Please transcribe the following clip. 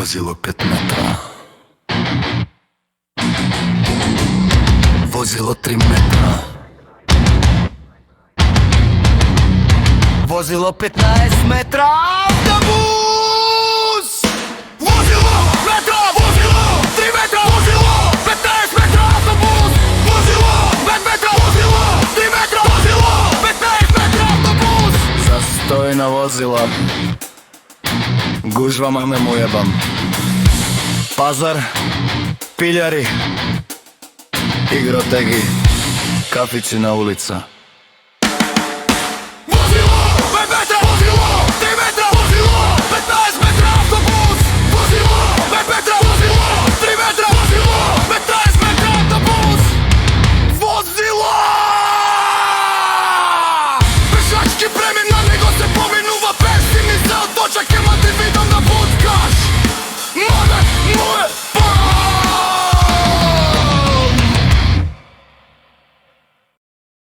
Vozilo 5 metra. Vozilo 3 metra. Vozilo 15 metra. Autobus! Vozilo metra! Vozilo 3 metra! Vozilo 15 metra! Autobus! Vozilo 5 metra! Vozilo 3 metra! Vozilo 15 metra! Autobus! Zastojna vozila. Gužvama me mu jebam. Pazar, piljari, igrotegi, kafići na ulica.